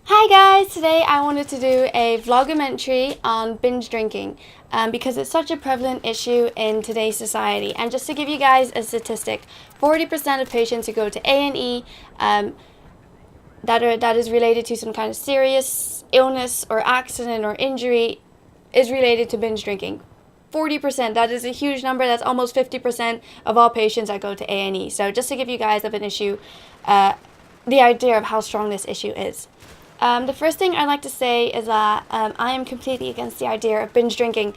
Hi guys! Today I wanted to do a vlogommentary on binge drinking because it's such a prevalent issue in today's society. And just to give you guys a statistic, 40% of patients who go to A&E that is related to some kind of serious illness or accident or injury is related to binge drinking. 40%, that is a huge number. That's almost 50% of all patients that go to A&E. So just to give you guys the idea of how strong this issue is. The first thing I'd like to say is that I am completely against the idea of binge drinking,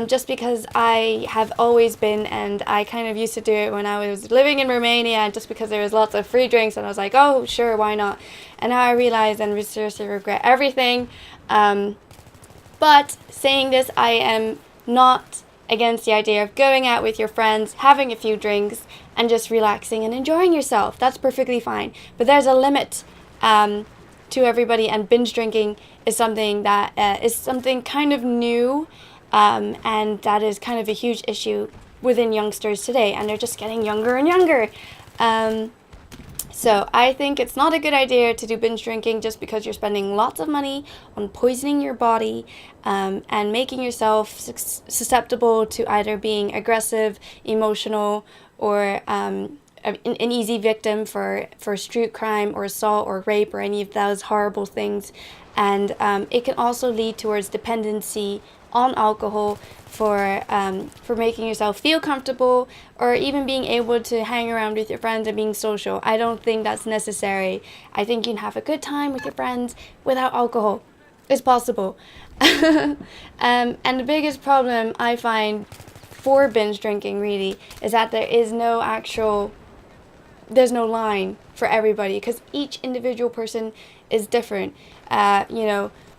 just because I have always been, and I kind of used to do it when I was living in Romania, and just because there was lots of free drinks, and I was like, oh, sure, why not? And now I realize and seriously regret everything. But saying this, I am not against the idea of going out with your friends, having a few drinks, and just relaxing and enjoying yourself. That's perfectly fine. But there's a limit to everybody, and binge drinking is something that is something kind of new, and that is kind of a huge issue within youngsters today, and they're just getting younger and younger. So I think it's not a good idea to do binge drinking just because you're spending lots of money on poisoning your body and making yourself susceptible to either being aggressive, emotional, or an easy victim for street crime or assault or rape or any of those horrible things. And it can also lead towards dependency on alcohol for making yourself feel comfortable, or even being able to hang around with your friends and being social. I don't think that's necessary. I think you can have a good time with your friends without alcohol. It's possible. And the biggest problem I find for binge drinking really is that there's no line for everybody, because each individual person is different.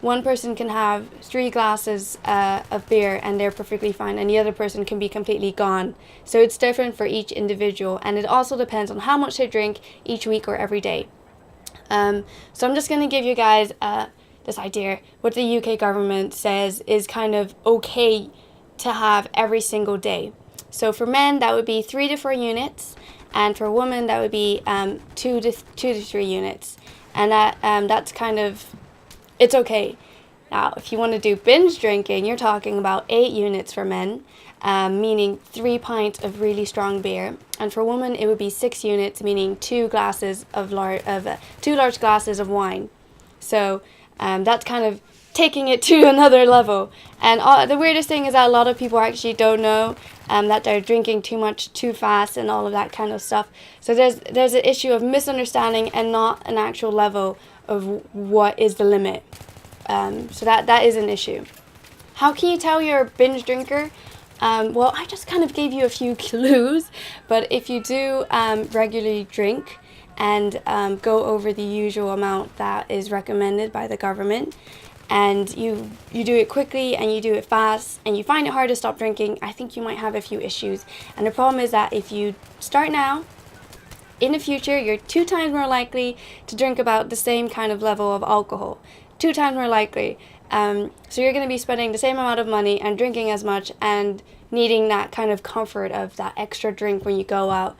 One person can have 3 glasses of beer and they're perfectly fine, and the other person can be completely gone. So it's different for each individual, and it also depends on how much they drink each week or every day. So I'm just going to give you guys this idea. What the UK government says is kind of okay to have every single day. So for men, that would be 3 to 4 units, and for women, that would be 2 to 3 units. And that's kind of, it's okay. Now, if you want to do binge drinking, you're talking about 8 units for men, meaning 3 pints of really strong beer. And for women, it would be 6 units, meaning 2 large glasses of wine. So that's kind of taking it to another level. And the weirdest thing is that a lot of people actually don't know that they're drinking too much too fast and all of that kind of stuff. So there's an issue of misunderstanding and not an actual level of what is the limit. So that is an issue. How can you tell you're a binge drinker? Well, I just kind of gave you a few clues, but if you do regularly drink and go over the usual amount that is recommended by the government, and you do it quickly and you do it fast and you find it hard to stop drinking, I think you might have a few issues. And the problem is that if you start now, in the future, you're 2 times more likely to drink about the same kind of level of alcohol. 2 times more likely. So you're going to be spending the same amount of money and drinking as much and needing that kind of comfort of that extra drink when you go out,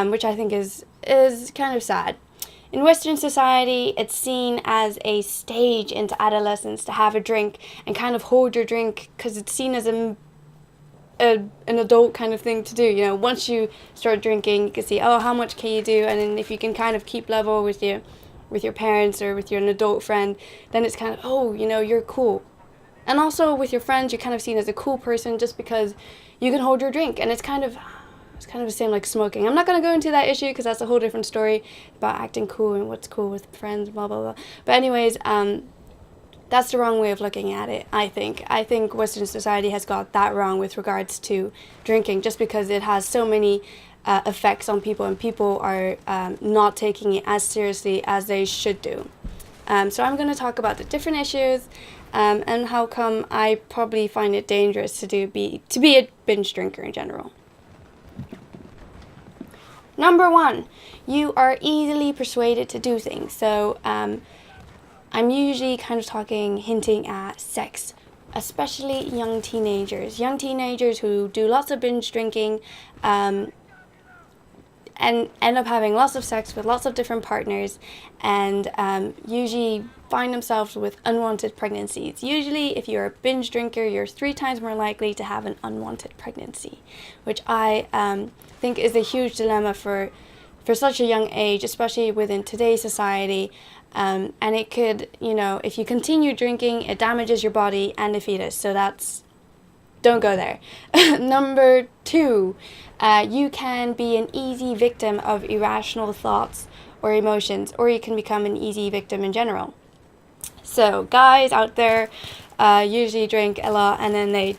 which I think is kind of sad. In Western society, it's seen as a stage into adolescence to have a drink and kind of hold your drink, because it's seen as an adult kind of thing to do. Once you start drinking, you can see, oh, how much can you do? And then if you can kind of keep level with your parents or with an adult friend, then it's kind of, oh, you're cool. And also with your friends, you're kind of seen as a cool person just because you can hold your drink. And it's kind of the same like smoking. I'm not going to go into that issue because that's a whole different story about acting cool and what's cool with friends, blah, blah, blah. But anyways, that's the wrong way of looking at it, I think. I think Western society has got that wrong with regards to drinking, just because it has so many effects on people, and people are not taking it as seriously as they should do. So I'm going to talk about the different issues and how come I probably find it dangerous to be a binge drinker in general. Number 1, you are easily persuaded to do things. So I'm usually kind of hinting at sex, especially young teenagers. Young teenagers who do lots of binge drinking and end up having lots of sex with lots of different partners, and usually find themselves with unwanted pregnancies. Usually, if you're a binge drinker, you're 3 times more likely to have an unwanted pregnancy, which I think is a huge dilemma for such a young age, especially within today's society. And it could, if you continue drinking, it damages your body and the fetus. So don't go there. Number 2, you can be an easy victim of irrational thoughts or emotions, or you can become an easy victim in general. So guys out there usually drink a lot, and then they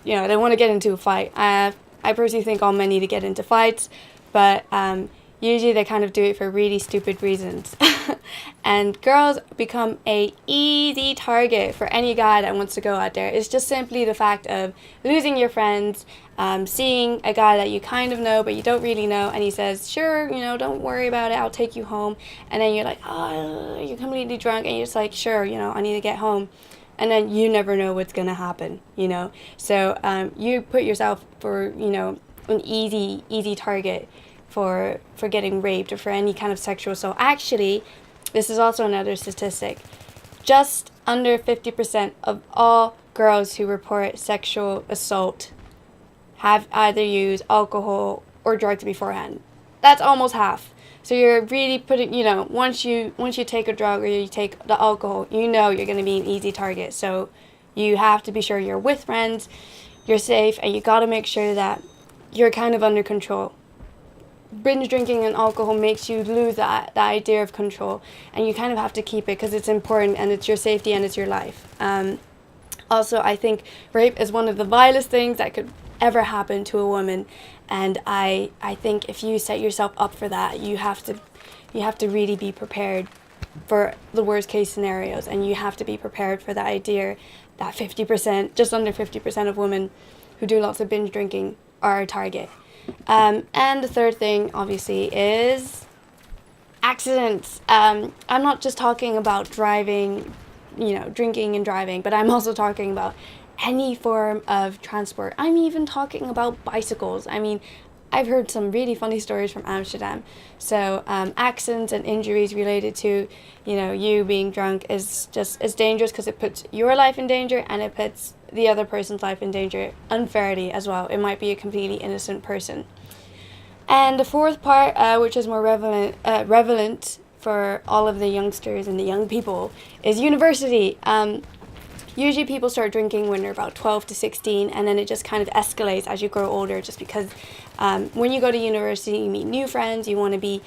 want to get into a fight. I personally think all men need to get into fights, but usually they kind of do it for really stupid reasons. And girls become a easy target for any guy that wants to go out there. It's just simply the fact of losing your friends, seeing a guy that you kind of know but you don't really know, and he says, sure, don't worry about it, I'll take you home. And then you're like, oh, you're completely drunk, and you're just like, sure, I need to get home. And then you never know what's going to happen, So you put yourself for, an easy target for getting raped or for any kind of sexual assault. Actually, this is also another statistic. Just under 50% of all girls who report sexual assault have either used alcohol or drugs beforehand. That's almost half. So you're really putting, once you take a drug or you take the alcohol, you're going to be an easy target. So you have to be sure you're with friends, you're safe, and you got to make sure that you're kind of under control. Binge drinking and alcohol makes you lose that idea of control, and you kind of have to keep it because it's important and it's your safety and it's your life. Also, I think rape is one of the vilest things that could ever happen to a woman, and I think if you set yourself up for that, you have to really be prepared for the worst case scenarios, and you have to be prepared for the idea that 50%, just under 50% of women who do lots of binge drinking are a target. And the third thing, obviously, is accidents. I'm not just talking about driving, drinking and driving, but I'm also talking about any form of transport. I'm even talking about bicycles. I mean, I've heard some really funny stories from Amsterdam. So accidents and injuries related to, you being drunk is dangerous because it puts your life in danger and it puts the other person's life in danger unfairly as well. It might be a completely innocent person. And the fourth part, which is more relevant for all of the youngsters and the young people, is university. Usually people start drinking when they're about 12 to 16, and then it just kind of escalates as you grow older, just because when you go to university, you meet new friends, you want to be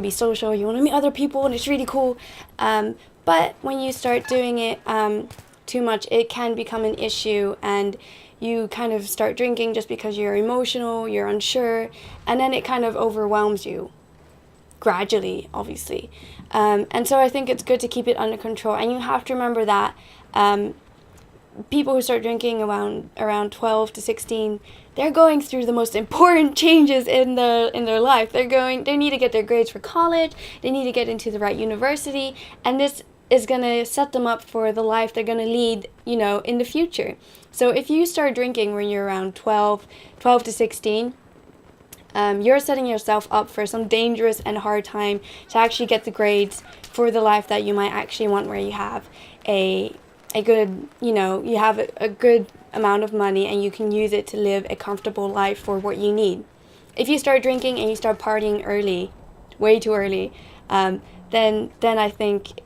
social, you want to meet other people, and it's really cool. But when you start doing it too much, it can become an issue, and you kind of start drinking just because you're emotional, you're unsure, and then it kind of overwhelms you gradually, obviously. And so I think it's good to keep it under control, and you have to remember that people who start drinking around 12 to 16, they're going through the most important changes in their life. They need to get their grades for college, they need to get into the right university, and this is going to set them up for the life they're going to lead, in the future. So if you start drinking when you're around 12 to 16, you're setting yourself up for some dangerous and hard time to actually get the grades for the life that you might actually want, where you have a good, you have a good amount of money and you can use it to live a comfortable life for what you need. If you start drinking and you start partying early, way too early, then I think,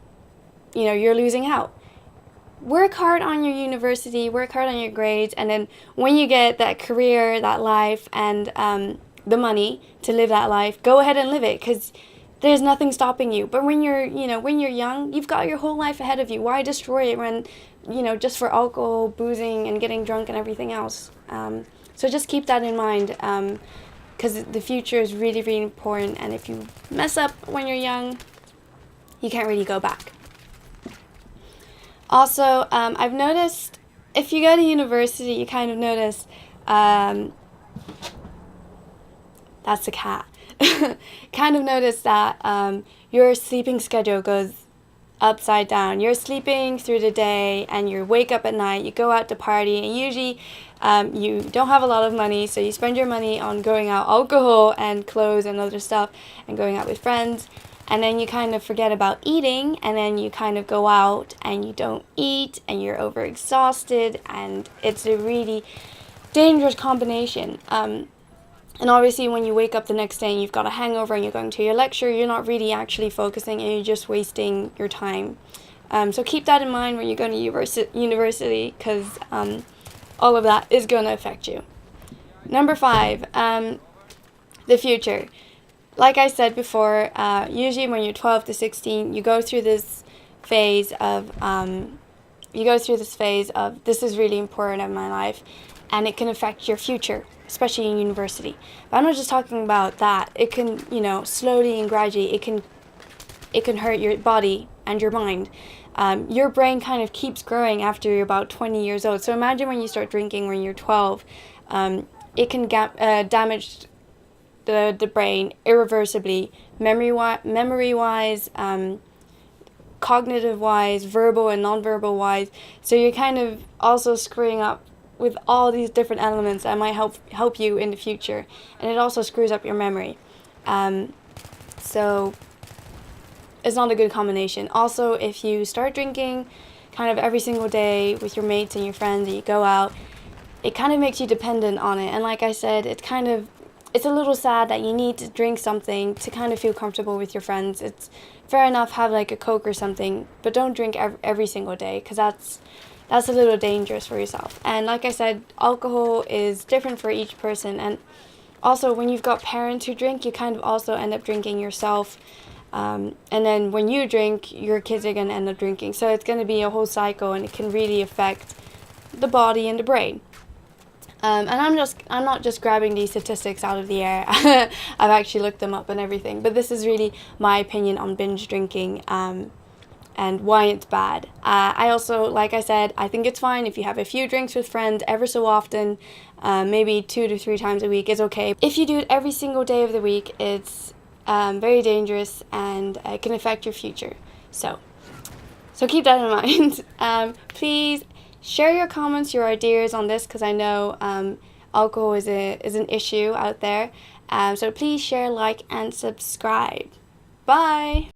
you're losing out. Work hard on your university, work hard on your grades, and then when you get that career, that life, and the money to live that life, go ahead and live it, because there's nothing stopping you. But when you're young, you've got your whole life ahead of you. Why destroy it when, just for alcohol, boozing, and getting drunk and everything else? So just keep that in mind, because the future is really, really important. And if you mess up when you're young, you can't really go back. Also, I've noticed if you go to university, you kind of notice, that's a cat. Kind of notice that your sleeping schedule goes upside down. You're sleeping through the day and you wake up at night, you go out to party, and usually you don't have a lot of money, so you spend your money on going out, alcohol and clothes and other stuff, and going out with friends, and then you kind of forget about eating, and then you kind of go out and you don't eat and you're overexhausted, and it's a really dangerous combination. And obviously when you wake up the next day and you've got a hangover and you're going to your lecture, you're not really actually focusing and you're just wasting your time. So keep that in mind when you're going to university, because all of that is going to affect you. Number 5, the future. Like I said before, usually when you're 12 to 16, you go through this phase of this is really important in my life, and it can affect your future, especially in university. But I'm not just talking about that. It can, slowly and gradually, it can hurt your body and your mind. Your brain kind of keeps growing after you're about 20 years old. So imagine when you start drinking when you're 12, it can damage the brain irreversibly, memory-wise, cognitive-wise, verbal and non-verbal-wise. So you're kind of also screwing up with all these different elements that might help you in the future, and it also screws up your memory. So it's not a good combination. Also, if you start drinking kind of every single day with your mates and your friends and you go out, it kind of makes you dependent on it. And like I said, it's a little sad that you need to drink something to kind of feel comfortable with your friends. It's fair enough, have like a Coke or something, but don't drink every single day, because that's a little dangerous for yourself. And like I said, alcohol is different for each person. And also, when you've got parents who drink, you kind of also end up drinking yourself. And then when you drink, your kids are going to end up drinking. So it's going to be a whole cycle, and it can really affect the body and the brain. And I'm not just grabbing these statistics out of the air. I've actually looked them up and everything. But this is really my opinion on binge drinking. And why it's bad. I also, like I said, I think it's fine if you have a few drinks with friends ever so often, maybe 2 to 3 times a week is okay. If you do it every single day of the week, it's very dangerous, and it can affect your future. So keep that in mind. Please share your comments, your ideas on this, because I know alcohol is an issue out there. So please share, like, and subscribe. Bye!